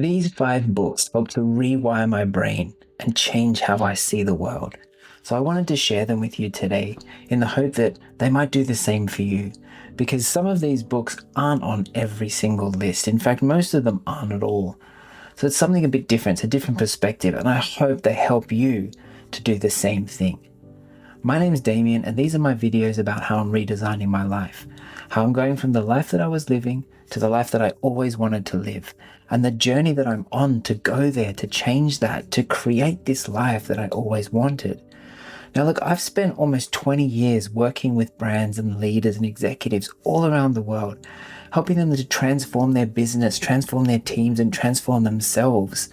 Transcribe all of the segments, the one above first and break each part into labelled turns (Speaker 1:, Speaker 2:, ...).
Speaker 1: These 5 books helped to rewire my brain and change how I see the world. So I wanted to share them with you today in the hope that they might do the same for you, because some of these books aren't on every single list. In fact, most of them aren't at all. So it's something a bit different, it's a different perspective, and I hope they help you to do the same thing. My name is Damien, and these are my videos about how I'm redesigning my life, how I'm going from the life that I was living to the life that I always wanted to live, and the journey that I'm on to go there, to change that, to create this life that I always wanted. Now look, I've spent almost 20 years working with brands and leaders and executives all around the world, helping them to transform their business, transform their teams, and transform themselves.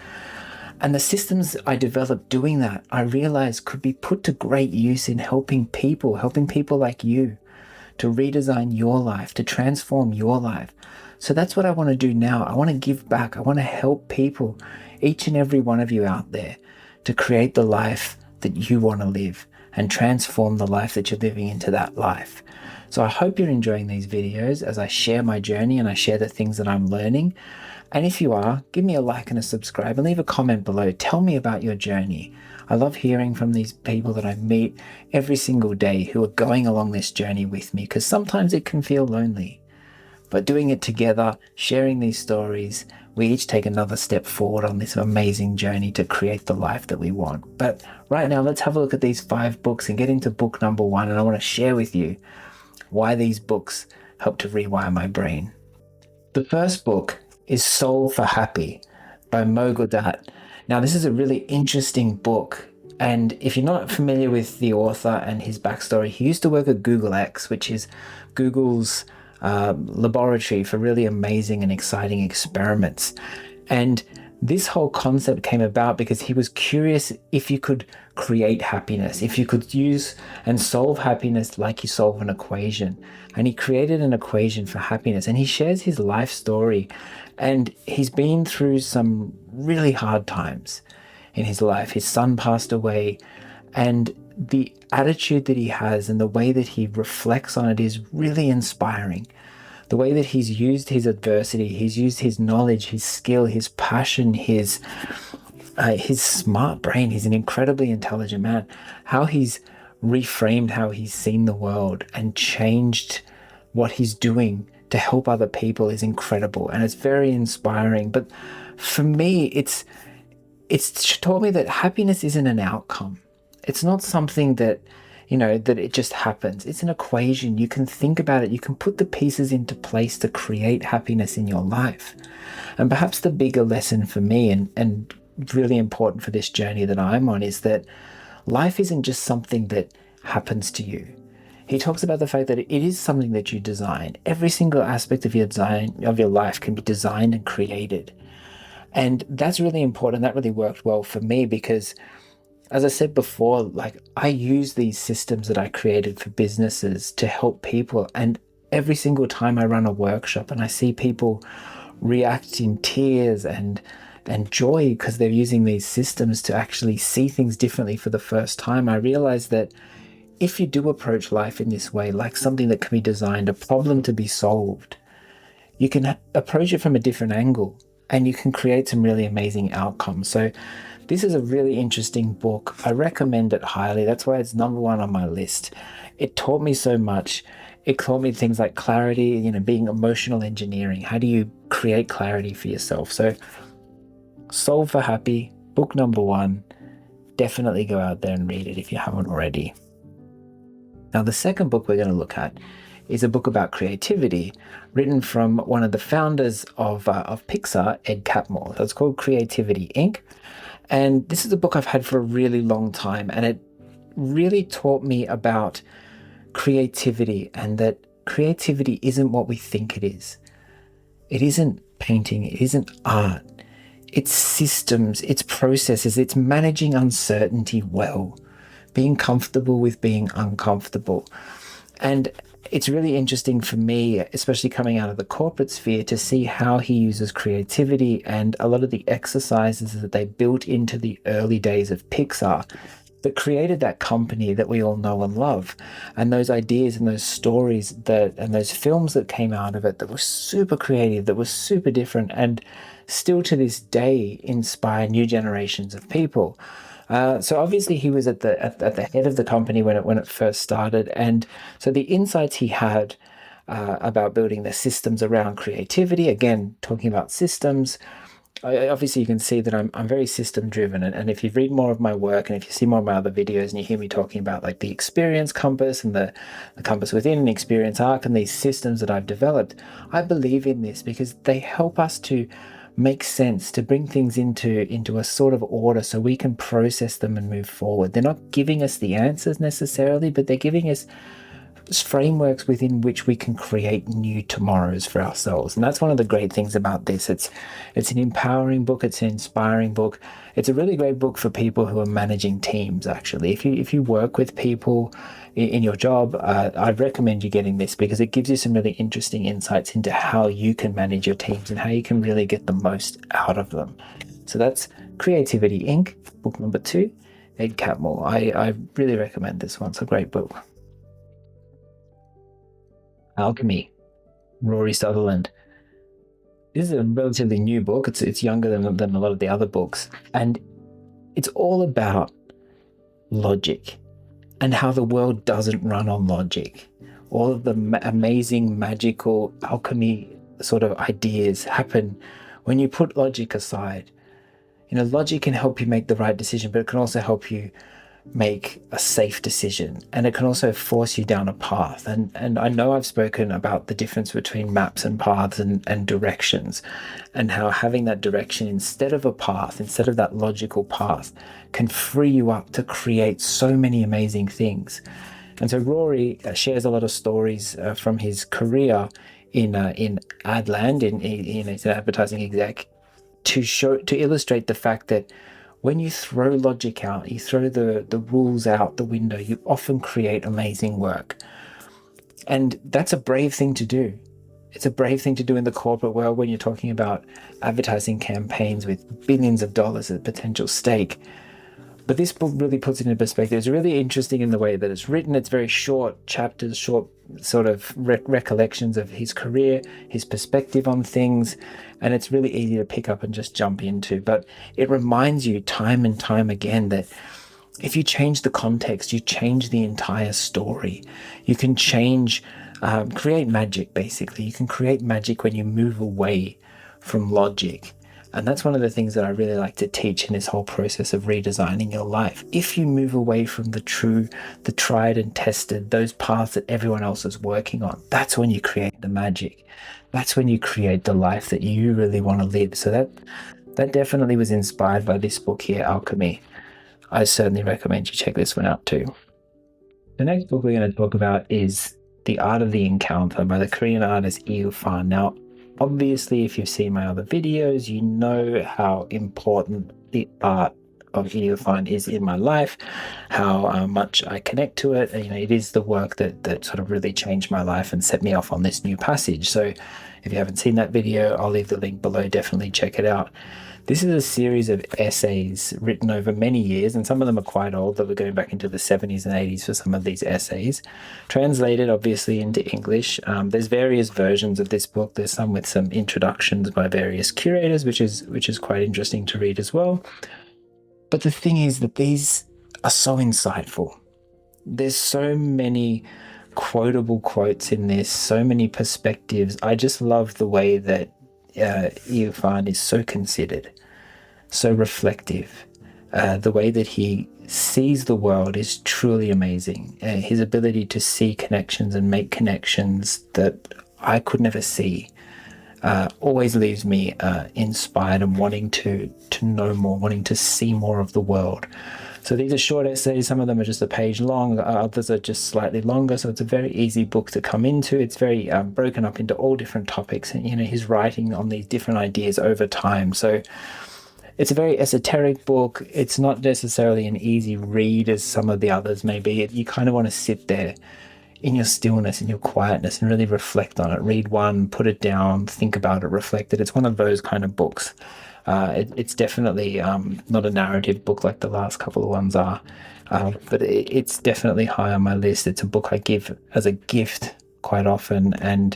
Speaker 1: And the systems I developed doing that, I realized could be put to great use in helping people like you to redesign your life, to transform your life. So that's what I want to do now. I want to give back. I want to help people, each and every one of you out there, to create the life that you want to live and transform the life that you're living into that life. So I hope you're enjoying these videos as I share my journey and I share the things that I'm learning. And if you are, give me a like and a subscribe and leave a comment below. Tell me about your journey. I love hearing from these people that I meet every single day who are going along this journey with me, because sometimes it can feel lonely. But doing it together, sharing these stories, we each take another step forward on this amazing journey to create the life that we want. But right now, let's have a look at these 5 books and get into book number 1. And I want to share with you why these books help to rewire my brain. The first book is Soul for Happy by Mo Gawdat. Now, this is a really interesting book. And if you're not familiar with the author and his backstory, he used to work at Google X, which is Google's laboratory for really amazing and exciting experiments. And this whole concept came about because he was curious if you could create happiness, if you could use and solve happiness like you solve an equation. And he created an equation for happiness, and he shares his life story. And he's been through some really hard times in his life. His son passed away, and the attitude that he has and the way that he reflects on it is really inspiring. The way that he's used his adversity, he's used his knowledge, his skill, his passion, his smart brain. He's an incredibly intelligent man. How he's reframed how he's seen the world and changed what he's doing to help other people is incredible, and it's very inspiring. But for me, it's taught me that happiness isn't an outcome. It's not something that, that it just happens. It's an equation. You can think about it. You can put the pieces into place to create happiness in your life. And perhaps the bigger lesson for me and really important for this journey that I'm on is that life isn't just something that happens to you. He talks about the fact that it is something that you design. Every single aspect of your life can be designed and created. And that's really important. That really worked well for me because, as I said before, I use these systems that I created for businesses to help people. And every single time I run a workshop and I see people react in tears and joy because they're using these systems to actually see things differently for the first time, I realize that if you do approach life in this way, like something that can be designed, a problem to be solved, you can approach it from a different angle and you can create some really amazing outcomes. So this is a really interesting book. I recommend it highly. That's why it's number 1 on my list. It taught me so much. It taught me things like clarity, being emotional engineering. How do you create clarity for yourself? So Soul for Happy, book number 1. Definitely go out there and read it if you haven't already. Now, the second book we're going to look at is a book about creativity written from one of the founders of Pixar, Ed Catmull. So it's called Creativity, Inc. And this is a book I've had for a really long time, and it really taught me about creativity and that creativity isn't what we think it is. It isn't painting, it isn't art. It's systems, it's processes, it's managing uncertainty well, being comfortable with being uncomfortable. And it's really interesting for me, especially coming out of the corporate sphere, to see how he uses creativity and a lot of the exercises that they built into the early days of Pixar that created that company that we all know and love. And those ideas and those stories and those films that came out of it that were super creative, that were super different, and still to this day inspire new generations of people. So obviously he was at the head of the company when it first started, and so the insights he had about building the systems around creativity, again talking about systems. Obviously you can see that I'm very system driven, and if you read more of my work and if you see more of my other videos and you hear me talking about like the experience compass and the compass within an experience arc and these systems that I've developed, I believe in this because they help us to make sense, to bring things into a sort of order so we can process them and move forward. They're not giving us the answers necessarily, but they're giving us frameworks within which we can create new tomorrows for ourselves. And that's one of the great things about this. It's an empowering book, it's an inspiring book. It's a really great book for people who are managing teams, actually. If you work with people in your job, I'd recommend you getting this because it gives you some really interesting insights into how you can manage your teams and how you can really get the most out of them. So that's Creativity Inc., book number 2, Ed Catmull. I really recommend this one. It's a great book. Alchemy, Rory Sutherland. This is a relatively new book. It's younger than a lot of the other books. And it's all about logic and how the world doesn't run on logic. All of the amazing, magical alchemy sort of ideas happen when you put logic aside. Logic can help you make the right decision, but it can also help you make a safe decision, and it can also force you down a path. And I know I've spoken about the difference between maps and paths and directions, and how having that direction instead of a path, instead of that logical path, can free you up to create so many amazing things. And so Rory shares a lot of stories from his career in Adland, he's an advertising exec, to illustrate the fact that when you throw logic out, you throw the rules out the window, you often create amazing work. And that's a brave thing to do. It's a brave thing to do in the corporate world when you're talking about advertising campaigns with billions of dollars at potential stake. But this book really puts it into perspective. It's really interesting in the way that it's written. It's very short chapters, short sort of recollections of his career, his perspective on things, and it's really easy to pick up and just jump into. But it reminds you time and time again that if you change the context, you change the entire story. You can create magic, basically. You can create magic when you move away from logic. And that's one of the things that I really like to teach in this whole process of redesigning your life. If you move away from the tried and tested, those paths that everyone else is working on, that's when you create the magic. That's when you create the life that you really want to live. So that definitely was inspired by this book here, Alchemy. I certainly recommend you check this one out too. The next book we're going to talk about is The Art of the Encounter by the Korean artist Yu Fan. Now, obviously, if you've seen my other videos, you know how important the art of Yu Fan is in my life, how much I connect to it. It is the work that sort of really changed my life and set me off on this new passage. So if you haven't seen that video, I'll leave the link below. Definitely check it out. This is a series of essays written over many years, and some of them are quite old, that we're going back into the 70s and 80s for some of these essays. Translated, obviously, into English. There's various versions of this book. There's some with some introductions by various curators, which is quite interesting to read as well. But the thing is that these are so insightful. There's so many quotable quotes in this, so many perspectives. I just love the way that Yu Fan is so considered, so reflective. The way that he sees the world is truly amazing. His ability to see connections and make connections that I could never see always leaves me inspired and wanting to know more, wanting to see more of the world. So these are short essays. Some of them are just a page long. Others are just slightly longer. So it's a very easy book to come into. It's very broken up into all different topics. And, he's writing on these different ideas over time. So it's a very esoteric book. It's not necessarily an easy read as some of the others may be. You kind of want to sit there in your stillness, in your quietness, and really reflect on it. Read one, put it down, think about it, reflect it. It's one of those kind of books. It's definitely not a narrative book like the last couple of ones are, but it's definitely high on my list. It's a book I give as a gift quite often, and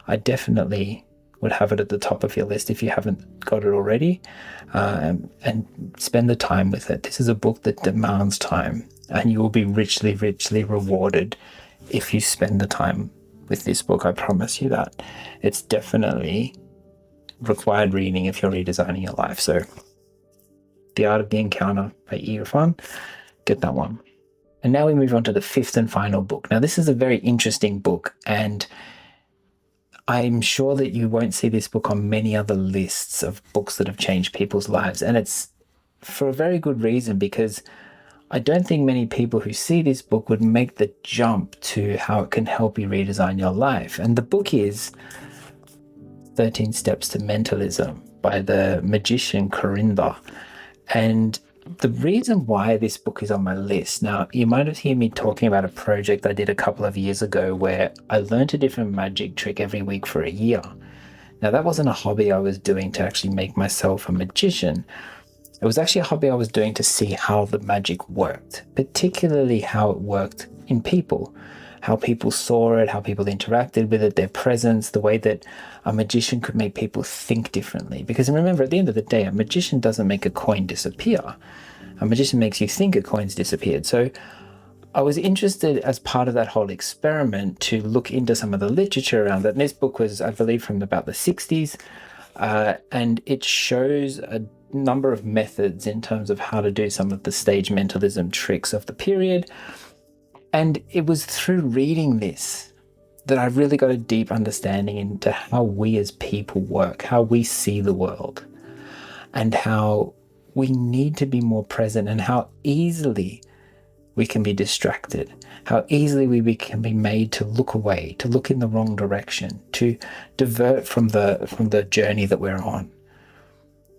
Speaker 1: I definitely would have it at the top of your list if you haven't got it already, and spend the time with it. This is a book that demands time, and you will be richly, richly rewarded if you spend the time with this book. I promise you that. It's definitely required reading if you're redesigning your life. So The Art of the Encounter by Irfan, get that one. And now we move on to the fifth and final book. Now, this is a very interesting book, and I'm sure that you won't see this book on many other lists of books that have changed people's lives. And it's for a very good reason, because I don't think many people who see this book would make the jump to how it can help you redesign your life. And the book is 13 Steps to Mentalism by the magician Corinda. And the reason why this book is on my list, now you might have heard me talking about a project I did a couple of years ago where I learned a different magic trick every week for a year. Now that wasn't a hobby I was doing to actually make myself a magician. It was actually a hobby I was doing to see how the magic worked, particularly how it worked in people, how people saw it, how people interacted with it, their presence, the way that a magician could make people think differently. Because remember, at the end of the day, a magician doesn't make a coin disappear. A magician makes you think a coin's disappeared. So I was interested as part of that whole experiment to look into some of the literature around it. And this book was, I believe, from about the 60s. And it shows a number of methods in terms of how to do some of the stage mentalism tricks of the period. And it was through reading this that I really got a deep understanding into how we as people work, how we see the world, and how we need to be more present, and how easily we can be distracted, how easily we can be made to look away, to look in the wrong direction, to divert from the journey that we're on.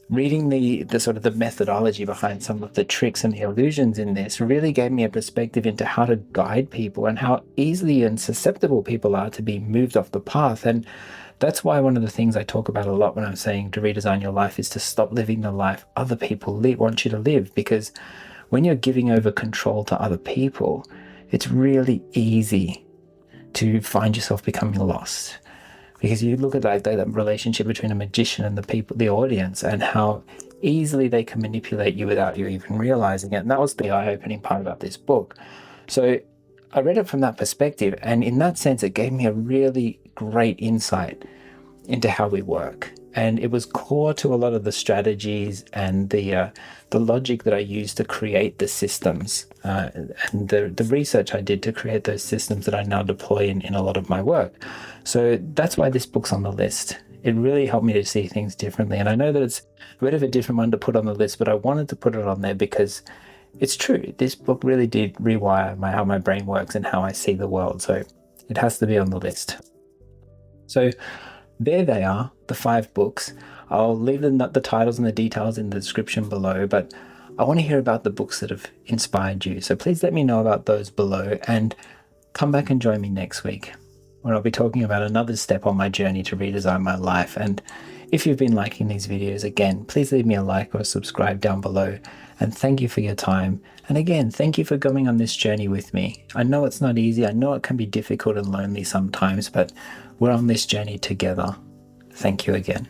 Speaker 1: Reading the sort of the methodology behind some of the tricks and the illusions in this really gave me a perspective into how to guide people and how easily and susceptible people are to be moved off the path. And that's why one of the things I talk about a lot when I'm saying to redesign your life is to stop living the life other people want you to live. Because when you're giving over control to other people, it's really easy to find yourself becoming lost. Because you look at like that relationship between a magician and the audience, and how easily they can manipulate you without you even realizing it. And that was the eye-opening part about this book. So I read it from that perspective, and in that sense, it gave me a really great insight into how we work. And it was core to a lot of the strategies and the logic that I used to create the systems and the research I did to create those systems that I now deploy in a lot of my work. So that's why this book's on the list. It really helped me to see things differently. And I know that it's a bit of a different one to put on the list, but I wanted to put it on there because it's true. This book really did rewire how my brain works and how I see the world. So it has to be on the list. So there they are, the 5 books. I'll leave the titles and the details in the description below, but I want to hear about the books that have inspired you. So please let me know about those below, and come back and join me next week, where I'll be talking about another step on my journey to redesign my life. And if you've been liking these videos, again, please leave me a like or a subscribe down below. And thank you for your time. And again, thank you for going on this journey with me. I know it's not easy. I know it can be difficult and lonely sometimes, but we're on this journey together. Thank you again.